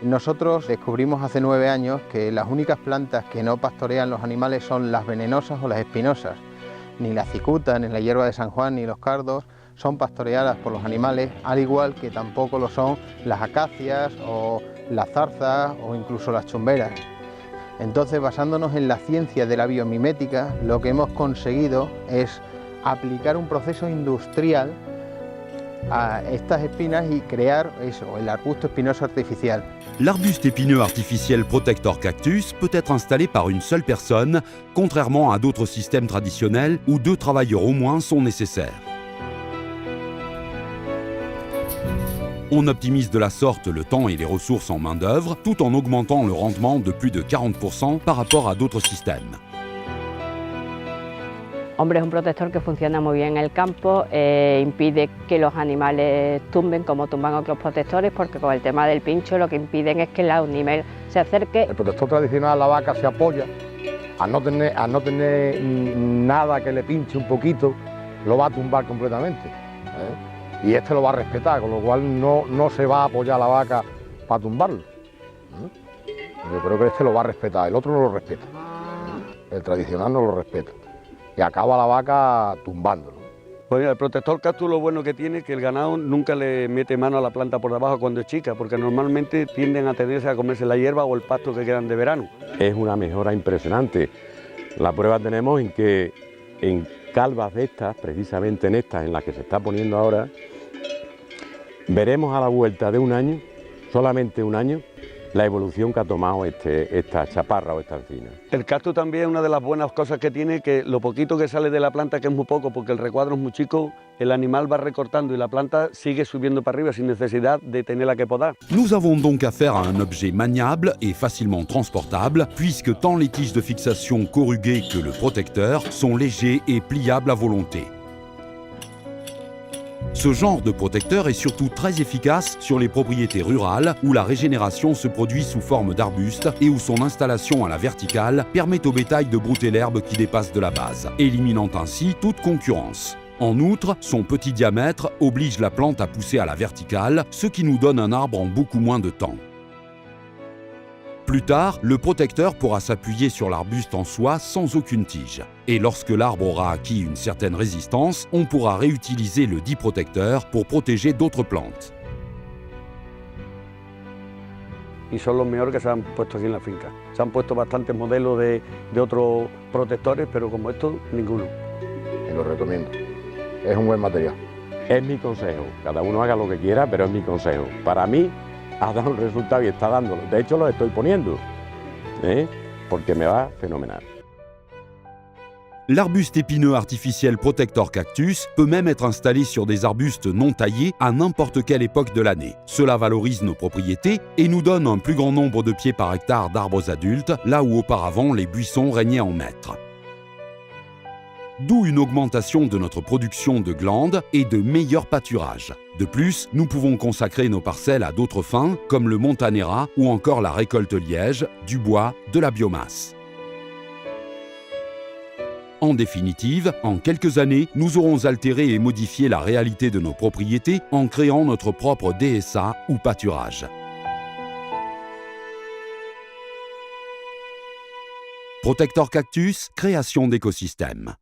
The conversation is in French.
Nosotros descubrimos hace 9 años que las únicas plantas que no pastorean los animales son las venenosas o las espinosas. Ni la cicuta, ni la hierba de San Juan, ni los cardos son pastoreadas por los animales, al igual que tampoco lo son las acacias o las zarzas o incluso las chumberas. Entonces, basándonos en la ciencia de la biomimética, lo que hemos conseguido es aplicar un proceso industrial a estas espinas y crear eso, el arbusto espinoso artificial. L'arbuste épineux artificiel Protector Cactus peut être installé par une seule personne, contrairement à d'autres systèmes traditionnels où 2 travailleurs au moins sont nécessaires. On optimise de la sorte le temps et les ressources en main-d'œuvre, tout en augmentant le rendement de plus de 40% par rapport à d'autres systèmes. Hombre, es un protector que funciona muy bien en el campo, impide que los animales tumben como tumban otros protectores, porque con el tema del pincho lo que impiden es que el animal se acerque. El protector tradicional, la vaca, se apoya, al no tener nada que le pinche un poquito, lo va a tumbar completamente, ¿eh? Y este lo va a respetar, con lo cual no se va a apoyar la vaca para tumbarlo, ¿eh? Yo creo que este lo va a respetar, el otro no lo respeta, ¿eh? El tradicional no lo respeta. Y acaba la vaca tumbándolo. Pues mira, el protector cactus lo bueno que tiene es que el ganado nunca le mete mano a la planta por debajo cuando es chica, porque normalmente tienden a tenderse a comerse la hierba o el pasto que quedan de verano. Es una mejora impresionante. La prueba tenemos en que en calvas de estas, precisamente en estas en las que se está poniendo ahora, veremos a la vuelta de un año, solamente un año, la evolución que ha tomado esta chaparra o esta encina. El cactus también es una de las buenas cosas que tiene, que lo poquito que sale de la planta, que es muy poco, porque el recuadro es muy chico, el animal va recortando y la planta sigue subiendo para arriba sin necesidad de tenerla que podar. Nous avons donc affaire à un objet maniable et facilement transportable, puisque tant les tiges de fixation corrugées que le protecteur sont légers et pliables à volonté. Ce genre de protecteur est surtout très efficace sur les propriétés rurales où la régénération se produit sous forme d'arbustes et où son installation à la verticale permet au bétail de brouter l'herbe qui dépasse de la base, éliminant ainsi toute concurrence. En outre, son petit diamètre oblige la plante à pousser à la verticale, ce qui nous donne un arbre en beaucoup moins de temps. Plus tard, le protecteur pourra s'appuyer sur l'arbuste en soi sans aucune tige. Et lorsque l'arbre aura acquis une certaine résistance, on pourra réutiliser le dit protecteur pour protéger d'autres plantes. Y son los mejores que se han puesto aquí en la finca. Se han puesto bastantes modelos de otros protectores, pero como estos, ninguno. Y lo recomiendo. Es un buen material. Es mi consejo. Cada uno haga lo que quiera, pero es mi consejo. Para mí, ha dado un resultado y está dándolo. De hecho, lo estoy poniendo, porque me va fenomenal. L'arbuste épineux artificiel Protector Cactus peut même être installé sur des arbustes non taillés à n'importe quelle époque de l'année. Cela valorise nos propriétés et nous donne un plus grand nombre de pieds par hectare d'arbres adultes, là où auparavant les buissons régnaient en maître. D'où une augmentation de notre production de glandes et de meilleurs pâturages. De plus, nous pouvons consacrer nos parcelles à d'autres fins, comme le montanera ou encore la récolte liège, du bois, de la biomasse. En définitive, en quelques années, nous aurons altéré et modifié la réalité de nos propriétés en créant notre propre DSA ou pâturage. Protector Cactus, création d'écosystèmes.